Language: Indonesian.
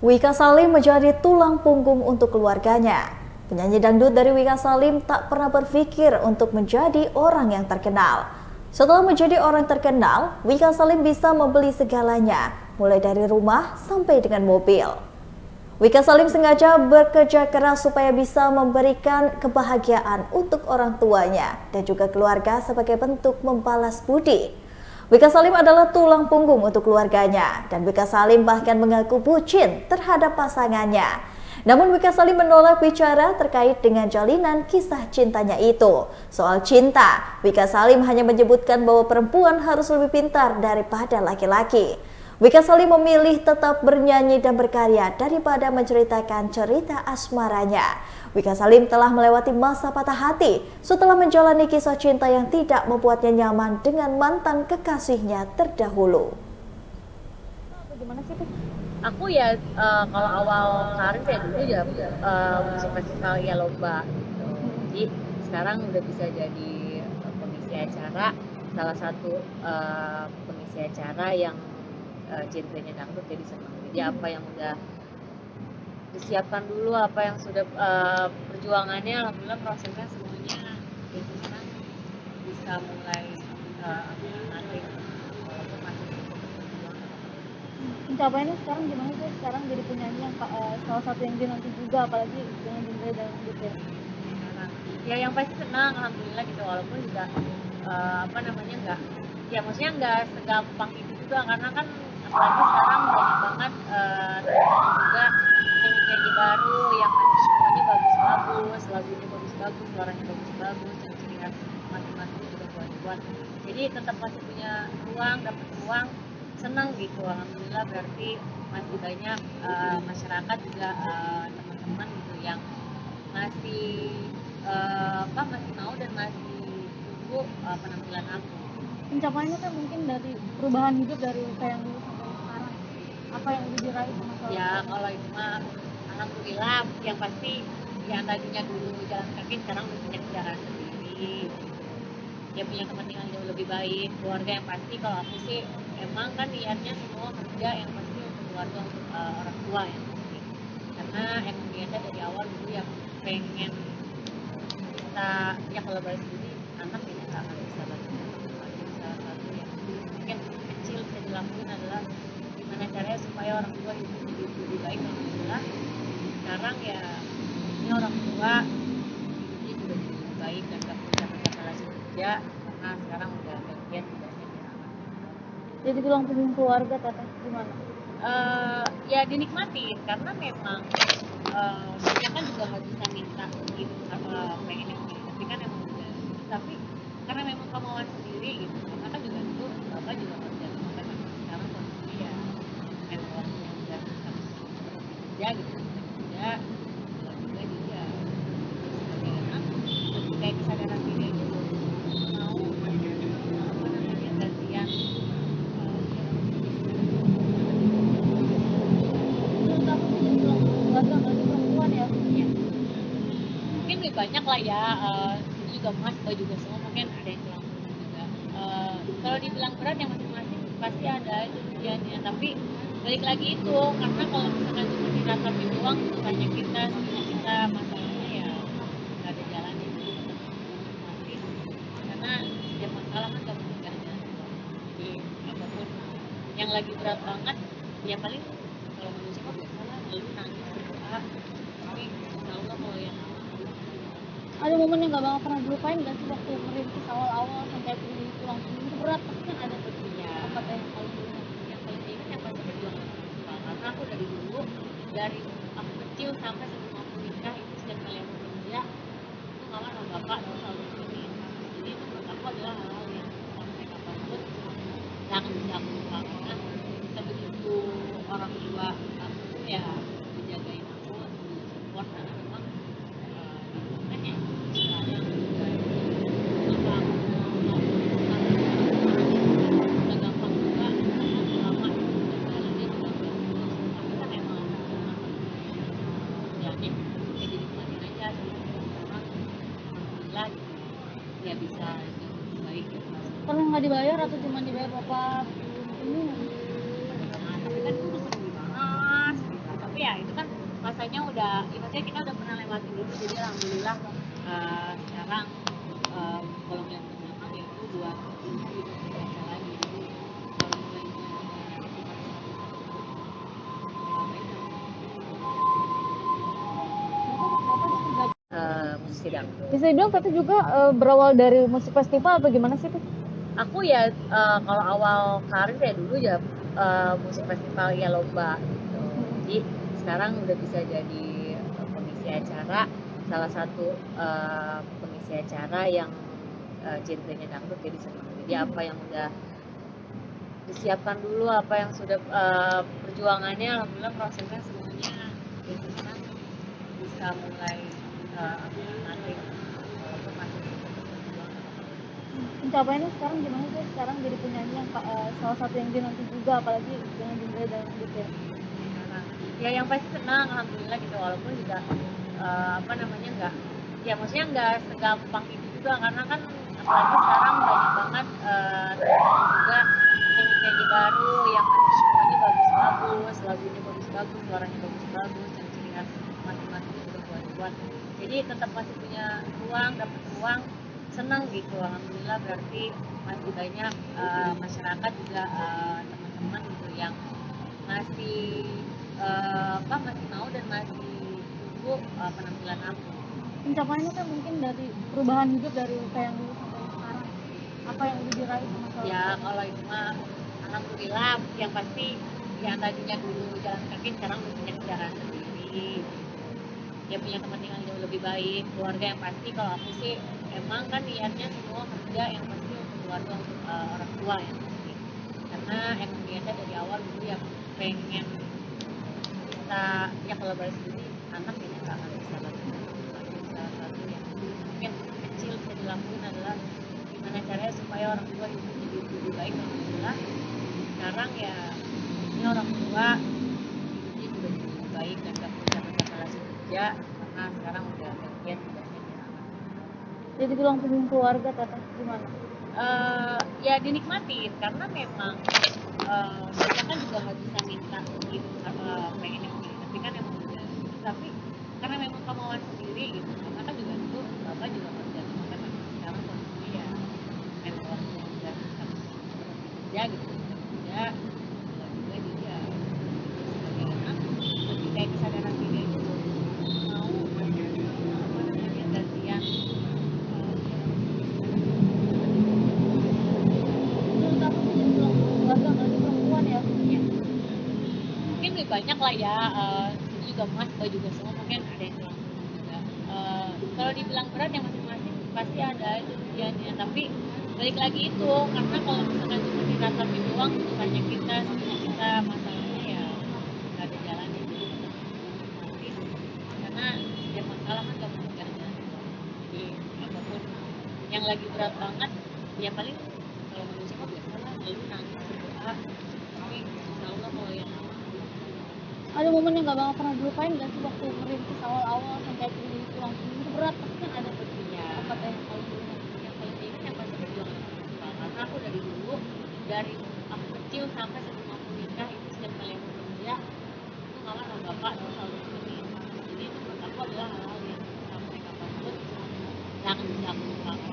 Wika Salim menjadi tulang punggung untuk keluarganya. Penyanyi dangdut dari Wika Salim tak pernah berpikir untuk menjadi orang yang terkenal. Setelah menjadi orang terkenal, Wika Salim bisa membeli segalanya, mulai dari rumah sampai dengan mobil. Wika Salim sengaja bekerja keras supaya bisa memberikan kebahagiaan untuk orang tuanya dan juga keluarga sebagai bentuk membalas budi. Wika Salim adalah tulang punggung untuk keluarganya dan Wika Salim bahkan mengaku bucin terhadap pasangannya. Namun Wika Salim menolak bicara terkait dengan jalinan kisah cintanya itu. Soal cinta, Wika Salim hanya menyebutkan bahwa perempuan harus lebih pintar daripada laki-laki. Wika Salim memilih tetap bernyanyi dan berkarya daripada menceritakan cerita asmaranya. Wika Salim telah melewati masa patah hati setelah menjalani kisah cinta yang tidak membuatnya nyaman dengan mantan kekasihnya terdahulu. Gimana sih tuh? Aku ya kalau awal karir ya dulu ya musik festival ya lomba gitu. Jadi sekarang udah bisa jadi pengisi acara, salah satu pengisi acara yang genrenya dangdut, jadi senang. Jadi apa yang udah disiapkan dulu, apa yang sudah perjuangannya, alhamdulillah prosesnya semuanya ya sekarang bisa mulai nanti walaupun masih berjuang. Pencapaiannya sekarang gimana sih? Sekarang jadi penyanyi yang salah satu yang dinanti juga, apalagi dengan genre dangdut ya. Sekarang ya yang pasti senang alhamdulillah gitu, walaupun juga enggak, ya maksudnya enggak segampang itu juga, karena kan apalagi sekarang banyak banget juga penyanyi baru yang semuanya bagus-bagus, lagunya bagus-bagus, suaranya bagus-bagus, dan ciri khas masing-masing juga buat-buat. Jadi tetap masih punya ruang, dapat ruang, senang gitu alhamdulillah. Berarti masih banyak masyarakat juga teman-teman gitu yang masih masih mau dan masih tunggu penampilan aku. Pencapaiannya kan mungkin dari perubahan hidup dari kayak dulu sampai sekarang. Apa yang udah diraih sama salah? Ya kalau itu mah alhamdulillah, yang pasti yang tadinya dulu jalan kaki sekarang udah punya kendaraan sendiri, ya punya kepentingan jauh lebih baik, keluarga yang pasti. Kalau aku sih emang kan niatnya semua kerja yang pasti untuk keluarga, untuk orang tua yang pasti, karena emang niatnya dari awal dulu yang pengen kita ya kalau balik sini anak ini nggak akan bisa bantu. Salah satu yang mungkin kecil bisa dilakuin adalah gimana caranya supaya orang tua hidup lebih baik. Alhamdulillah sekarang ya ini orang tua hidupnya juga lebih baik dan gak perlu capek-capek lagi kerja, karena sekarang udah gantian tugasnya di anak. Jadi tulang punggung keluarga, teteh gimana? Ya dinikmatin, karena memang kita kan juga nggak bisa minta gitu, pengen yang ini, tapi kan emang udah, tapi karena memang kemauan sendiri gitu, karena kan juga dulu bapak juga kerja, makanya sekarang kondisi ya memang waktunya udah harus kerja gitu, kerja pulang juga dia sebagai anak kayak kesadaran diri aja mau gantian. Menurut aku jadi tulang punggung keluarga nggak sih perempuan ya? Ya, mungkin lebih banyak lah ya, itu juga mas juga semua mungkin ada yang tulang punggung juga. Kalau dibilang berat yang masing-masing pasti ada aja ujiannya, tapi balik lagi itu, karena kalau misalkan cuma diratapi doang tanya kita masalahnya ya nggak ada jalannya masih, karena setiap masalah kan gak mungkin gak ada. Jadi apapun yang lagi berat banget ya paling kalau manusia kok biasalah lalu nangis berdoa, tapi insya Allah kalau yang Ada momen yang nggak bakal pernah dilupain nggak sih waktu merintis awal-awal sampai punya tulang punggung itu berat, pasti kan ada tuh. ya Apa teh yang paling diingat? yang paling diingat yang pasti perjuangan aku, karena aku dari dulu, dari aku kecil sampai sebelum aku nikah itu setiap kali aku kerja itu mama sama bapak tuh selalu ini, jadi itu menurut aku adalah hal-hal yang sampai kapanpun gak akan bisa aku lupakan, karena sebegitu orang tua aku ya menjagain aku, support, karena memang lingkungan ya sekarang juga apa aku mau udah gampang juga, karena selama jalannya juga tapi kan emang jalannya ya jadi kemarin aja sekarang alhamdulillah ya bisa jauh lebih baik gitu. Pernah nggak dibayar atau cuma dibayar bapak ini? Nah, tapi kan itu udah sering dibahas gitu. Tapi maksudnya kita udah pernah lewatin itu, jadi alhamdulillah sekarang kalau melihat ke belakang ya itu buat hidup biasa lagi. Jadi kalau mulainya musik dangdut. Bisa dibilang Tata juga berawal dari musik festival atau gimana sih tuh? Aku ya kalau awal karir ya dulu ya musik festival ya lomba gitu. Jadi sekarang udah bisa jadi pengisi acara, salah satu pengisi acara yang genrenya dangdut, jadi senang. Jadi apa yang udah disiapkan dulu, apa yang sudah perjuangannya, alhamdulillah prosesnya semuanya ya sekarang bisa mulai nanti walaupun masih berjuang. Pencapaiannya sekarang gimana sih? Sekarang jadi penyanyi yang salah satu yang dinanti juga, apalagi dengan genre dangdut ya. Ya yang pasti senang alhamdulillah gitu, walaupun juga nggak, ya maksudnya nggak segampang itu juga, karena kan apalagi sekarang banyak banget juga penyanyi baru yang semuanya bagus-bagus, lagunya bagus-bagus, suaranya bagus-bagus, dan ciri khas masing-masing juga buat-buat. Jadi tetap masih punya ruang, dapat ruang, senang gitu alhamdulillah. Berarti masih banyak masyarakat juga teman-teman gitu yang masih masih mau dan masih tunggu penampilan aku. Pencapaiannya kan mungkin dari perubahan hidup dari kayak yang dulu sampai sekarang, apa yang udah diraih sama salah Ya kalau itu mah alhamdulillah, yang pasti yang tadinya dulu jalan kaki sekarang udah punya kendaraan sendiri, dia punya tempat tinggal jauh lebih baik, keluarga yang pasti. Kalau aku sih emang kan niatnya semua kerja yang pasti untuk keluarga, untuk orang tua yang pasti, karena emang niatnya dari awal dulu ya pengen kita ya kalau balik sendiri anak ini nggak akan bisa banget. Salah satu yang mungkin kecil bisa dilakukan adalah gimana caranya supaya orang tua itu jadi lebih baik. Alhamdulillah sekarang ya ini orang tua hidupnya juga jadi lebih baik dan gak perlu capek-capek lagi kerja, karena sekarang udah gantian tugasnya di anak. jadi tulang punggung keluarga Tata gimana? Ya dinikmatin, karena memang kita kan juga nggak bisa minta gitu, pengen yang begini, tapi kan emang udah, tapi karena memang kemauan sendiri gitu, karena kan juga dulu bapak juga kerja, kan sekarang kondisinya ya memang orang tua udah bisa kerja gitu, kerja juga jadi ya sebagai anak lebih kayak kesadaran diri itu mau gantian Menurut aku menjadi tulang punggung keluarga apalagi perempuan ya. mungkin lebih banyak lah ya, itu juga mas juga semua mungkin ada yang kurang juga. Kalau dibilang berat yang masing-masing pasti ada itu ujiannya, tapi balik lagi itu, karena kalau misalkan cuma diratapi doang bukannya kita sebenarnya kita masalahnya ya nggak ada jalannya gitu. Nanti karena setiap masalah kan gak mungkin gak ada jalannya, jadi apapun yang lagi berat banget ya paling kalau manusia mah biasa lah lalu nangis berdoa, tapi insya Allah kalau yang Ada momen yang gak bakal pernah dilupain gak sih waktu merintis awal-awal sampai akhirnya jadi tulang punggung itu berat, pasti kan ada ya apa tuh yang paling diingat? yang paling diingat yang pasti perjuangan aku, karena aku dari dulu, dari aku kecil sampai sebelum aku nikah, itu setiap kali aku kerja itu mama sama bapak itu selalu nemenin. Jadi itu menurut aku adalah hal-hal yang sampai kapanpun yang akan bisa aku lupakan.